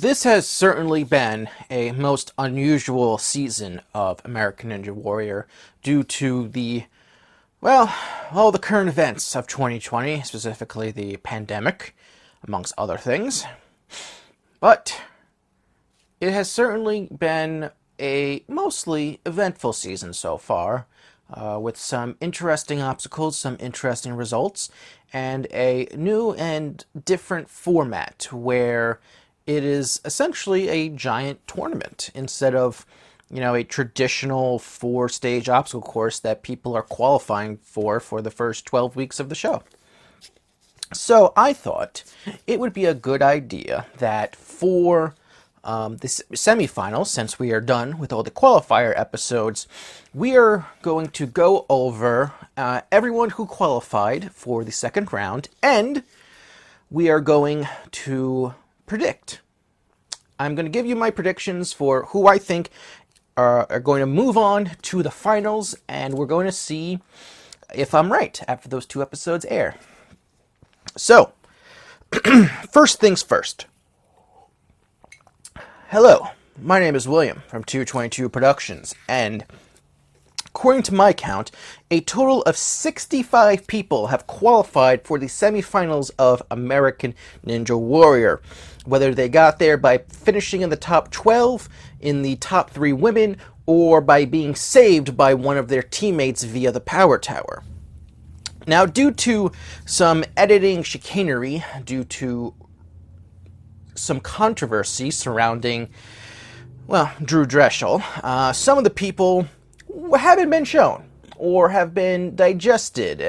This has certainly been a most unusual season of American Ninja Warrior due to all the current events of 2020, specifically the pandemic, amongst other things. But it has certainly been a mostly eventful season so far, with some interesting obstacles, some interesting results, and a new and different format where it is essentially a giant tournament instead of, a traditional four-stage obstacle course that people are qualifying for the first 12 weeks of the show. So I thought it would be a good idea that for the semifinals, since we are done with all the qualifier episodes, we are going to go over everyone who qualified for the second round, and we are going to predict. I'm going to give you my predictions for who I think are going to move on to the finals, and we're going to see if I'm right after those two episodes air. So, first things first. Hello, my name is William from 222 Productions, and according to my count, a total of 65 people have qualified for the semifinals of American Ninja Warrior. Whether they got there by finishing in the top 12, in the top 3 women, or by being saved by one of their teammates via the power tower. Now, due to some editing chicanery, due to some controversy surrounding, Drew Dreschel, some of the people haven't been shown or have been digested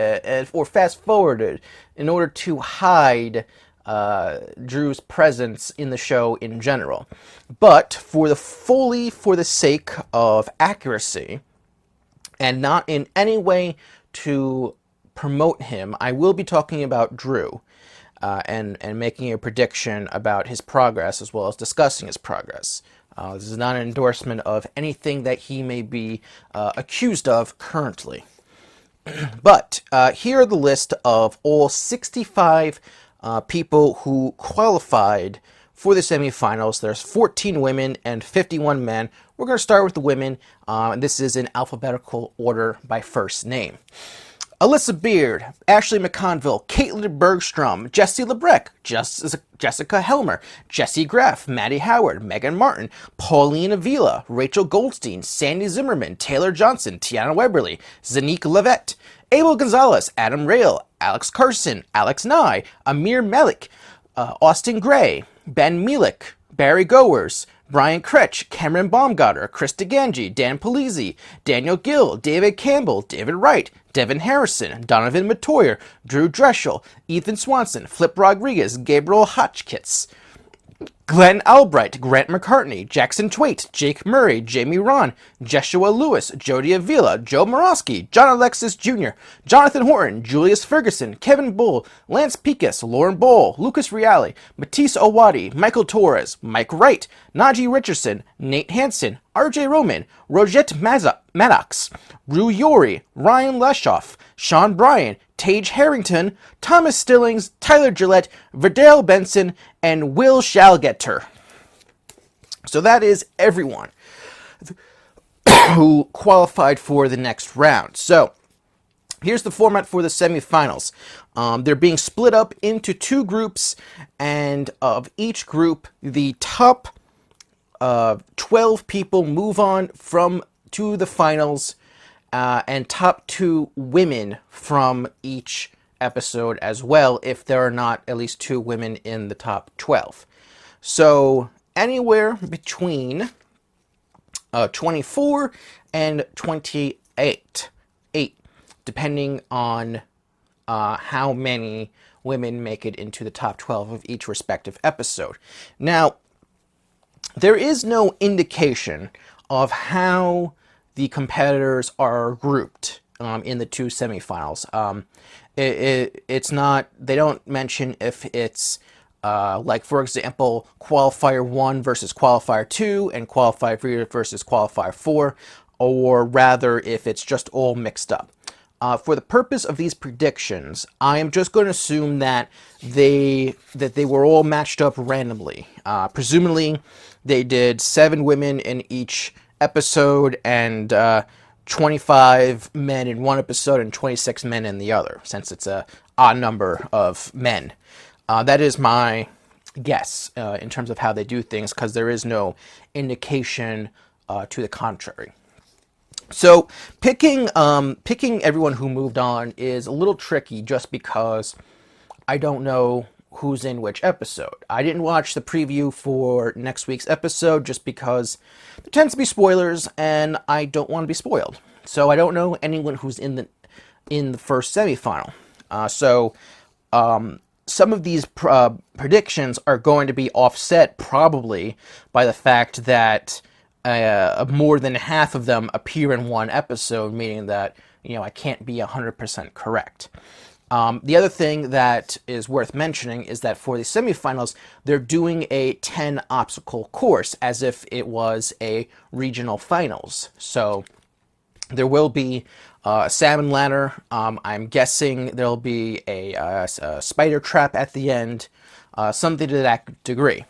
or fast-forwarded in order to hide Drew's presence in the show in general. But for the sake of accuracy, and not in any way to promote him, I will be talking about Drew and making a prediction about his progress as well as discussing his progress. This is not an endorsement of anything that he may be accused of currently. But here are the list of all 65 people who qualified for the semifinals. There's 14 women and 51 men. We're going to start with the women. This is in alphabetical order by first name. Alyssa Beard, Ashley McConville, Caitlin Bergstrom, Jessie Lebrecq, Jessica Helmer, Jessie Graff, Maddie Howard, Megan Martin, Pauline Avila, Rachel Goldstein, Sandy Zimmerman, Taylor Johnson, Tiana Weberly, Zanique Levette, Abel Gonzalez, Adam Rail, Alex Carson, Alex Nye, Amir Malik, Austin Gray, Ben Mielik, Barry Goers, Brian Kretsch, Cameron Baumgarter, Chris DeGangi, Dan Polizzi, Daniel Gill, David Campbell, David Wright, Devin Harrison, Donovan Matoyer, Drew Dreschel, Ethan Swanson, Flip Rodriguez, Gabriel Hotchkiss, Glenn Albright, Grant McCartney, Jackson Twait, Jake Murray, Jamie Ron, Jeshua Lewis, Jody Avila, Joe Morosky, John Alexis Jr., Jonathan Horton, Julius Ferguson, Kevin Bull, Lance Picas, Lauren Bowl, Lucas Reale, Matisse Owadi, Michael Torres, Mike Wright, Najee Richardson, Nate Hansen, RJ Roman, Rojette Maddox, Rue Yori, Ryan Leshoff, Sean Bryan, Tage Harrington, Thomas Stillings, Tyler Gillette, Verdale Benson, and Will Chalgeter. So that is everyone who qualified for the next round. So here's the format for the semifinals. They're being split up into 2 groups, and of each group, the top 12 people move on to the finals, and top 2 women from each episode as well, if there are not at least 2 women in the top 12. So anywhere between 24 and 28, depending on how many women make it into the top 12 of each respective episode. Now, there is no indication of how the competitors are grouped in the 2 semifinals. It's not, they don't mention if it's like, for example, qualifier 1 versus qualifier 2 and qualifier 3 versus qualifier 4, or rather if it's just all mixed up. For the purpose of these predictions, I am just going to assume that they were all matched up randomly. Presumably, they did 7 women in each episode and 25 men in one episode and 26 men in the other, since it's a odd number of men. That is my guess in terms of how they do things, because there is no indication to the contrary. So picking everyone who moved on is a little tricky, just because I don't know who's in which episode. I didn't watch the preview for next week's episode just because there tends to be spoilers and I don't want to be spoiled. So I don't know anyone who's in the first semifinal. Some of these predictions are going to be offset probably by the fact that more than half of them appear in one episode, meaning that, I can't be 100% correct. The other thing that is worth mentioning is that for the semifinals, they're doing a 10 obstacle course as if it was a regional finals. So there will be a salmon ladder. I'm guessing there'll be a spider trap at the end, something to that degree.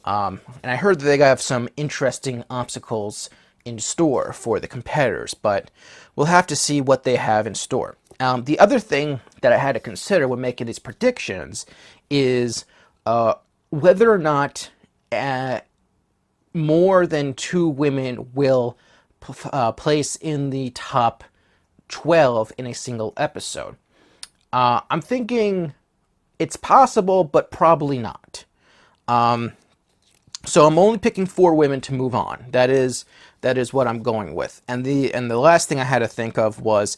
And I heard that they have some interesting obstacles in store for the competitors, but we'll have to see what they have in store. The other thing that I had to consider when making these predictions is whether or not more than 2 women will place in the top 12 in a single episode. I'm thinking it's possible, but probably not. So I'm only picking 4 women to move on. That is what I'm going with. And the last thing I had to think of was,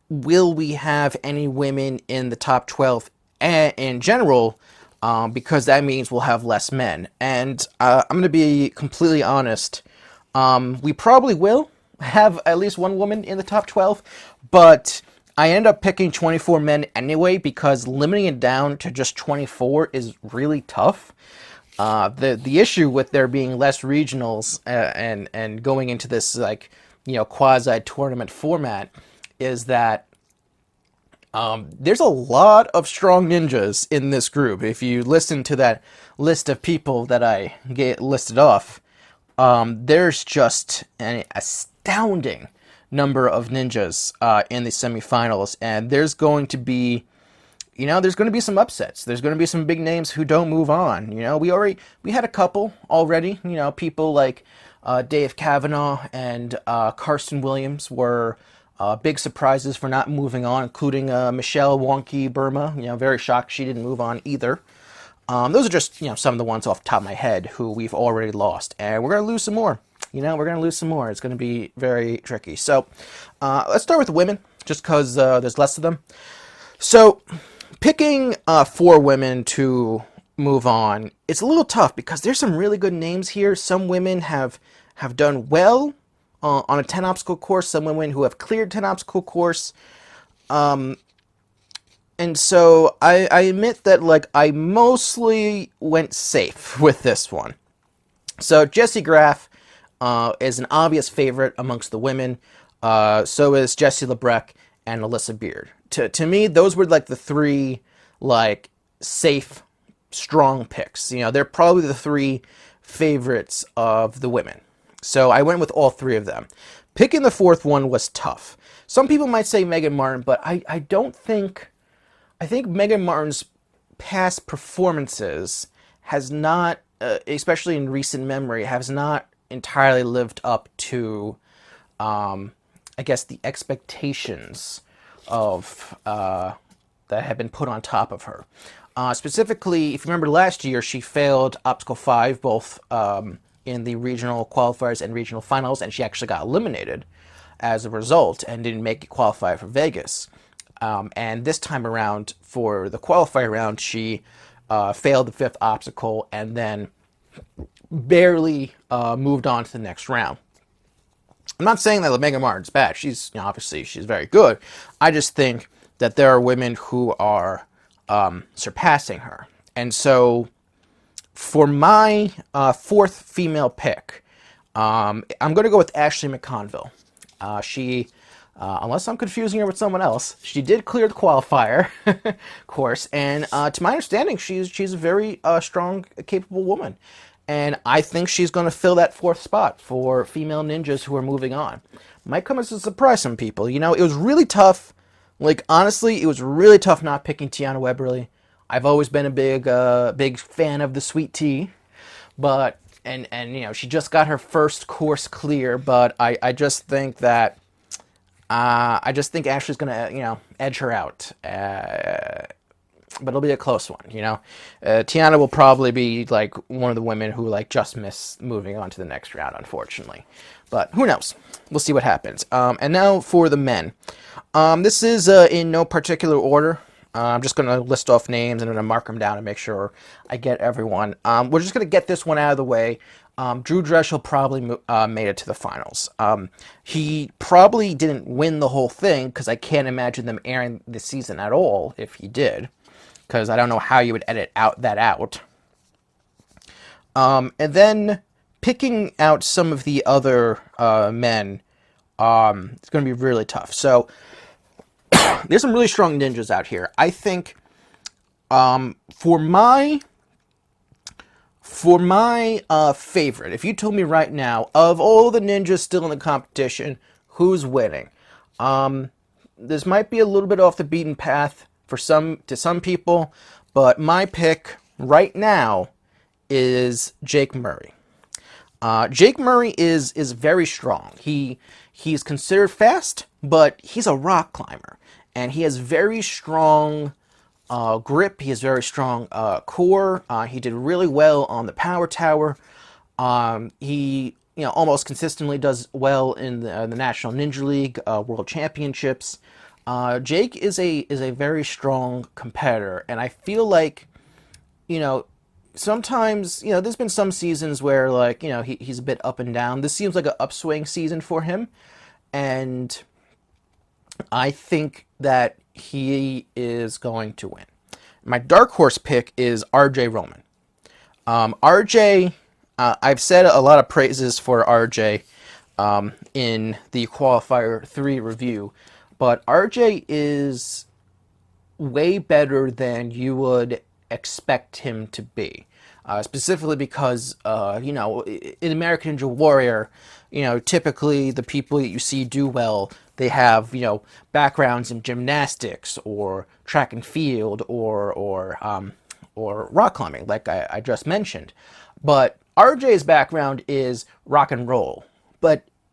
will we have any women in the top 12 in general? Because that means we'll have less men. And I'm going to be completely honest. We probably will have at least 1 woman in the top 12, but I end up picking 24 men anyway, because limiting it down to just 24 is really tough. The issue with there being less regionals and going into this quasi tournament format is that there's a lot of strong ninjas in this group. If you listen to that list of people that I get listed off, there's just an astounding number of ninjas in the semifinals, and there's going to be some upsets. There's going to be some big names who don't move on. We had a couple already. People like Dave Kavanaugh and Carson Williams were big surprises for not moving on, including Michelle Wonky Burma. Very shocked she didn't move on either. Those are just some of the ones off the top of my head who we've already lost, and we're going to lose some more. We're going to lose some more. It's going to be very tricky. So let's start with the women, just because there's less of them. So picking 4 women to move on, it's a little tough because there's some really good names here. Some women have done well on a 10 obstacle course. Some women who have cleared 10 obstacle course. And so I admit that I mostly went safe with this one. So Jessie Graff is an obvious favorite amongst the women. So is Jessie Labreck and Alyssa Beard. To me, those were the 3 safe, strong picks. They're probably the 3 favorites of the women. So I went with all 3 of them. Picking the 4th one was tough. Some people might say Megan Martin, but I don't think... I think Megan Martin's past performances has not, especially in recent memory, has not entirely lived up to, the expectations of that have been put on top of her. Specifically, if you remember last year, she failed Obstacle 5, both in the regional qualifiers and regional finals, and she actually got eliminated as a result and didn't make it qualify for Vegas. And this time around, for the qualifier round, she failed the 5th obstacle and then barely moved on to the next round. I'm not saying that Megan Martin's bad. She's obviously she's very good. I just think that there are women who are surpassing her. And so for my 4th female pick, I'm going to go with Ashley McConville. She Unless I'm confusing her with someone else. She did clear the qualifier course, and to my understanding, she's a very strong, capable woman. And I think she's going to fill that fourth spot for female ninjas who are moving on. Might come as a surprise to some people. You know, it was really tough. Like, honestly, it was really tough not picking Tiana Webberly. I've always been a big fan of the sweet tea. But, and you know, she just got her first course clear, but I just think that Ashley's gonna, you know, edge her out. But it'll be a close one, you know. Tiana will probably be like one of the women who like just miss moving on to the next round, unfortunately. But who knows? We'll see what happens. And now for the men. This is in no particular order. I'm just going to list off names and I'm going to mark them down and make sure I get everyone. We're just going to get this one out of the way. Drew Dreshel probably made it to the finals. He probably didn't win the whole thing because I can't imagine them airing this season at all if he did, because I don't know how you would edit that out. And then picking out some of the other men, it's going to be really tough. So there's some really strong ninjas out here. I think for my favorite, if you told me right now, of all the ninjas still in the competition, who's winning? This might be a little bit off the beaten path to some people, but my pick right now is Jake Murray. Jake Murray is very strong. He's considered fast, but he's a rock climber, and he has very strong grip. He has very strong core. He did really well on the power tower. He, you know, almost consistently does well in the National Ninja League World Championships. Jake is a very strong competitor, and I feel like, you know, sometimes, you know, there's been some seasons where, like, you know, he's a bit up and down. This seems like an upswing season for him, and I think that he is going to win. My dark horse pick is RJ Roman. RJ, I've said a lot of praises for RJ in the qualifier 3 review, but RJ is way better than you would expect him to be. Specifically because, you know, in American Ninja Warrior, you know, typically the people that you see do well, they have, you know, backgrounds in gymnastics or track and field or rock climbing, like I just mentioned. But RJ's background is rock and roll.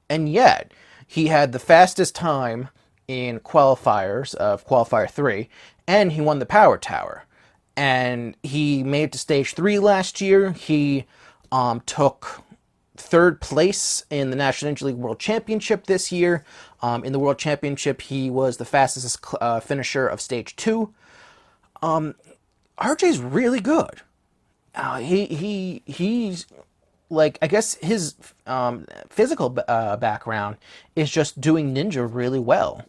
And yet, he had the fastest time in qualifiers of qualifier 3, and he won the power tower. And he made it to stage 3 last year. He took 3rd place in the National Ninja League World Championship this year. In the World Championship, he was the fastest finisher of stage 2. RJ's really good. He's like, I guess his physical background is just doing ninja really well.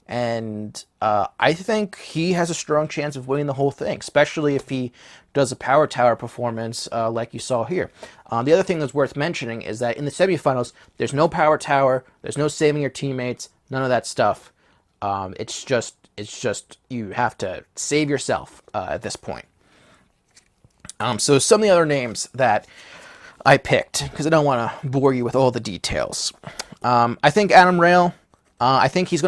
And I think he has a strong chance of winning the whole thing, especially if he does a power tower performance like you saw here. The other thing that's worth mentioning is that in the semifinals, there's no power tower, there's no saving your teammates, none of that stuff. It's just you have to save yourself at this point. So some of the other names that I picked, because I don't want to bore you with all the details. I think Adam Rail. I think he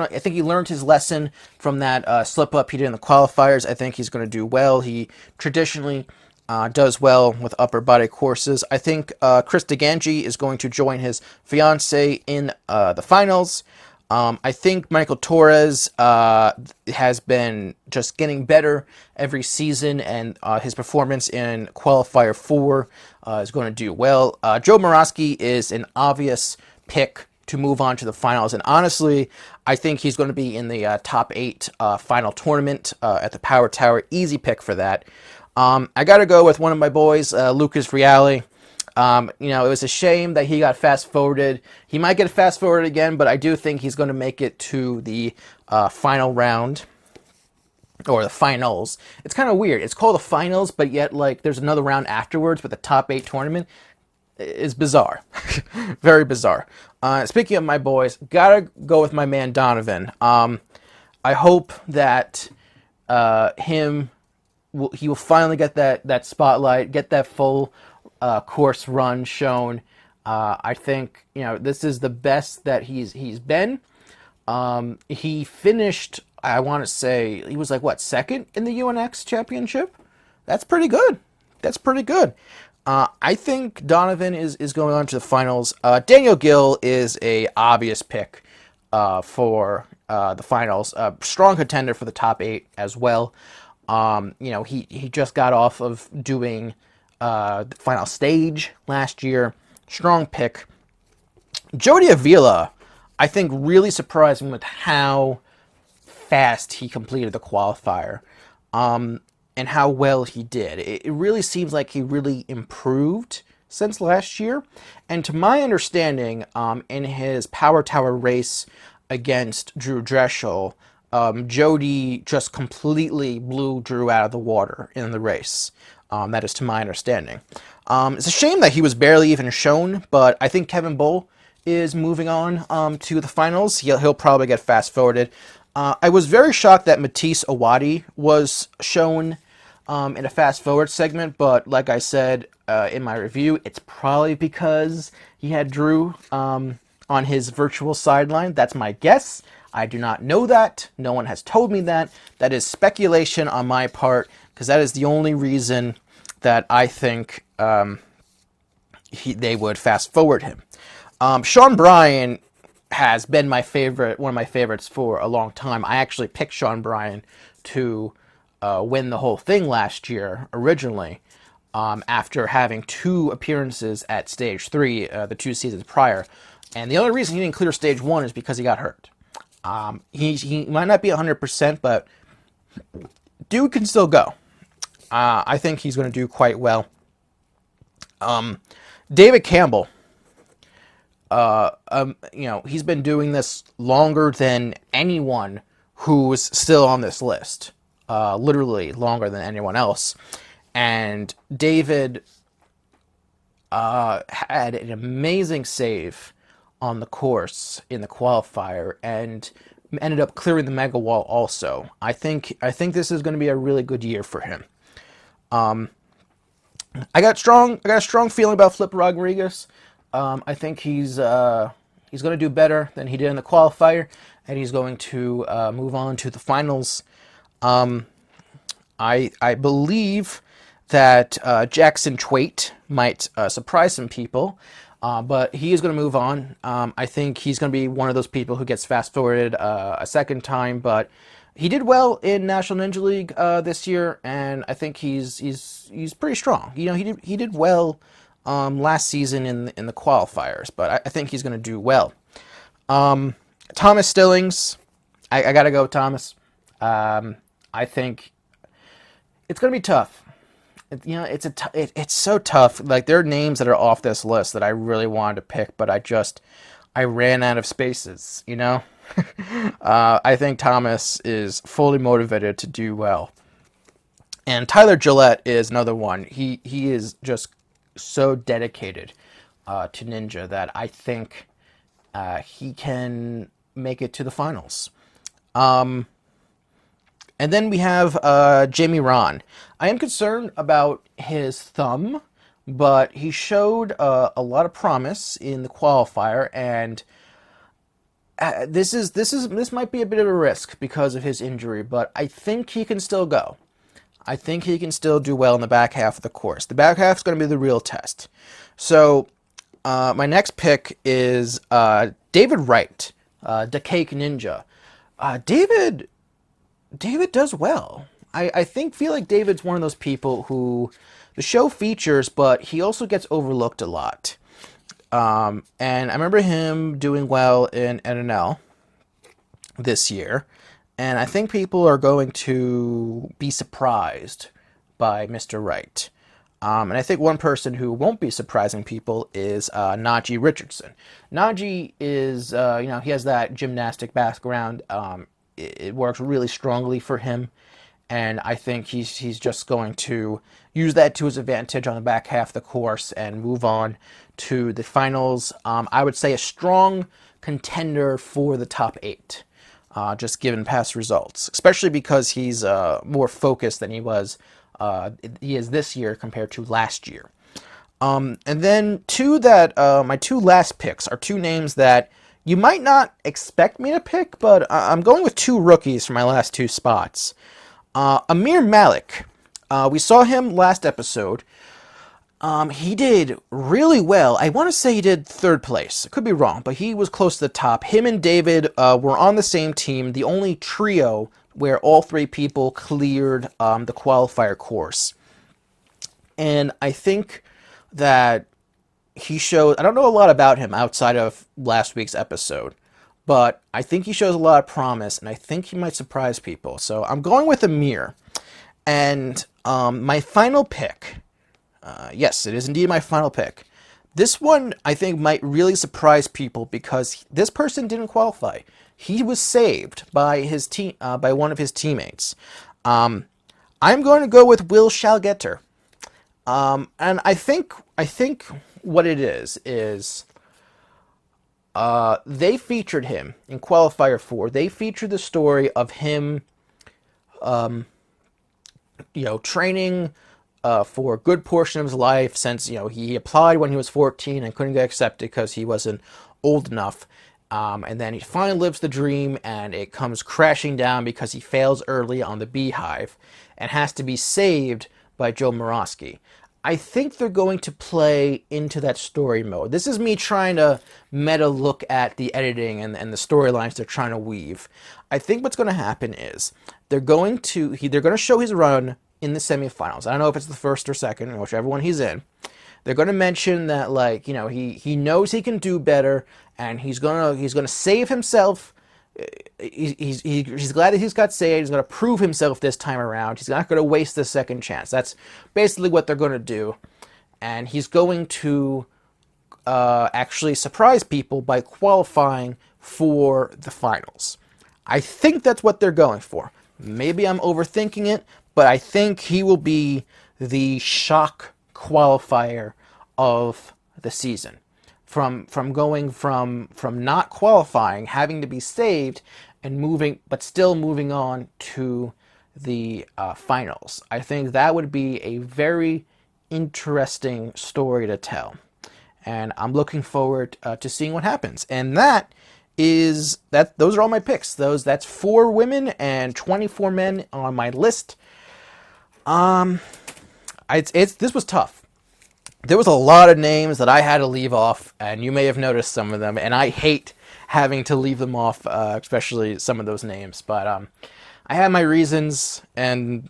learned his lesson from that slip up he did in the qualifiers. I think he's going to do well. He traditionally does well with upper body courses. I think Chris DeGangi is going to join his fiance in the finals. I think Michael Torres has been just getting better every season, and his performance in qualifier 4 is going to do well. Joe Morosky is an obvious pick to move on to the finals, and honestly, I think he's going to be in the top 8 final tournament at the Power Tower. Easy pick for that. I got to go with one of my boys, Lucas Reale. You know, it was a shame that he got fast-forwarded. He might get fast-forwarded again, but I do think he's going to make it to the final round, or the finals. It's kind of weird. It's called the finals, but yet, like, there's another round afterwards with the top 8 tournament. It's bizarre. Very bizarre. Speaking of my boys, gotta go with my man Donovan. I hope that he will finally get that spotlight, get that full course run shown. I think this is the best that he's been. He finished, I want to say, he was like what, second in the UNX championship? That's pretty good. That's pretty good. I think Donovan is going on to the finals. Daniel Gill is a obvious pick for the finals. Strong contender for the top 8 as well. He just got off of doing the final stage last year. Strong pick. Jody Avila, I think, really surprised me with how fast he completed the qualifier. And how well he did. It really seems like he really improved since last year. And to my understanding, in his Power Tower race against Drew Dreschel, Jody just completely blew Drew out of the water in the race. That is to my understanding. It's a shame that he was barely even shown, but I think Kevin Bull is moving on to the finals. He'll probably get fast-forwarded. I was very shocked that Matisse Awadi was shown in a fast-forward segment, but like I said in my review, it's probably because he had Drew on his virtual sideline. That's my guess. I do not know that. No one has told me that. That is speculation on my part, because that is the only reason that I think they would fast-forward him. Sean Bryan has been my favorite, one of my favorites for a long time. I actually picked Sean Bryan to win the whole thing last year originally, after having 2 appearances at Stage 3 the 2 seasons prior. And the only reason he didn't clear Stage 1 is because he got hurt. He might not be 100%, but dude can still go. I think he's going to do quite well. David Campbell, he's been doing this longer than anyone who's still on this list. Literally longer than anyone else. And David had an amazing save on the course in the qualifier and ended up clearing the mega wall also. I think this is going to be a really good year for him. I got a strong feeling about Flip Rodriguez. I think he's going to do better than he did in the qualifier, and he's going to move on to the finals. I believe that Jackson Twait might surprise some people, but he is going to move on. I think he's going to be one of those people who gets fast-forwarded a second time, but he did well in National Ninja League this year, and I think he's pretty strong. He did well last season in the qualifiers, but I think he's going to do well. Thomas Stillings, I got to go with Thomas. I think it's going to be tough. It's so tough. Like, there are names that are off this list that I really wanted to pick, but I ran out of spaces, I think Thomas is fully motivated to do well. And Tyler Gillette is another one. He is just so dedicated to Ninja that I think he can make it to the finals. And then we have Jamie Ron. I am concerned about his thumb, but he showed a lot of promise in the qualifier, and this might be a bit of a risk because of his injury, but I think he can still go. I think he can still do well in the back half of the course. The back half is going to be the real test. So my next pick is David Wright, the Cake Ninja. David does well. I feel like David's one of those people who the show features, but he also gets overlooked a lot. And I remember him doing well in NNL this year, and I think people are going to be surprised by Mr. Wright. And I think one person who won't be surprising people is Najee Richardson. Najee is, he has that gymnastic background. It works really strongly for him. and I think he's just going to use that to his advantage on the back half of the course and move on to the finals. I would say a strong contender for the top 8, just given past results, especially because he's more focused than he is this year compared to last year. And then my two last picks are two names that you might not expect me to pick, but I'm going with two rookies for my last two spots. Amir Malik, we saw him last episode. He did really well. I want to say he did 3rd place. I could be wrong, but he was close to the top. Him and David were on the same team, the only trio where all 3 people cleared the qualifier course. And I think that he showed, I don't know a lot about him outside of last week's episode, but I think he shows a lot of promise, and I think he might surprise people. So I'm going with Amir. And my final pick, yes, it is indeed my final pick. This one, I think, might really surprise people because this person didn't qualify. He was saved by his team, by one of his teammates. I'm going to go with Chalgeter. And I think what it is they featured him in qualifier 4. They featured the story of him, training for a good portion of his life since, he applied when he was 14 and couldn't get accepted because he wasn't old enough. And then he finally lives the dream, and it comes crashing down because he fails early on the Beehive and has to be saved by Joe Morosky. I think they're going to play into that story mode. This is me trying to meta look at the editing and the storylines they're trying to weave. I think what's going to happen is they're going to show his run in the semifinals. I don't know if it's the first or second, whichever one he's in. They're going to mention that, he knows he can do better, and he's gonna save himself. He's glad that he's got saved. He's going to prove himself this time around. He's not going to waste the second chance. That's basically what they're going to do. And he's going to actually surprise people by qualifying for the finals. I think that's what they're going for. Maybe I'm overthinking it, but I think he will be the shock qualifier of the season. From going from not qualifying, having to be saved, and still moving on to the finals. I think that would be a very interesting story to tell, and I'm looking forward to seeing what happens. And those are all my picks. That's 4 women and 24 men on my list. This was tough. There was a lot of names that I had to leave off, and you may have noticed some of them, and I hate having to leave them off, especially some of those names. But I had my reasons, and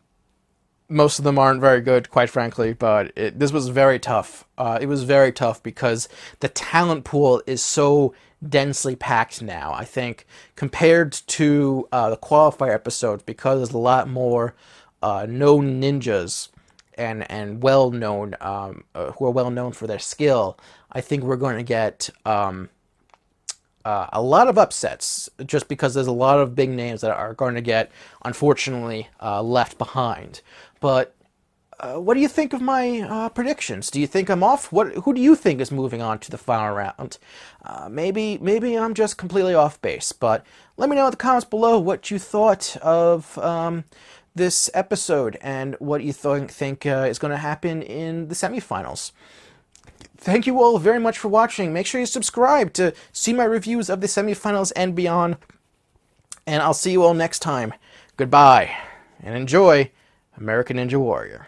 most of them aren't very good, quite frankly, but this was very tough. It was very tough because the talent pool is so densely packed now, I think, compared to the qualifier episodes, because there's a lot more known ninjas and well known, who are well known for their skill. I think we're going to get a lot of upsets, just because there's a lot of big names that are going to get, unfortunately, left behind. But what do you think of my predictions? Do you think I'm off? Who do you think is moving on to the final round? Maybe I'm just completely off base. But let me know in the comments below what you thought of this episode and what you think is going to happen in the semifinals. Thank you all very much for watching. Make sure you subscribe to see my reviews of the semifinals and beyond. And I'll see you all next time. Goodbye, and enjoy American Ninja Warrior.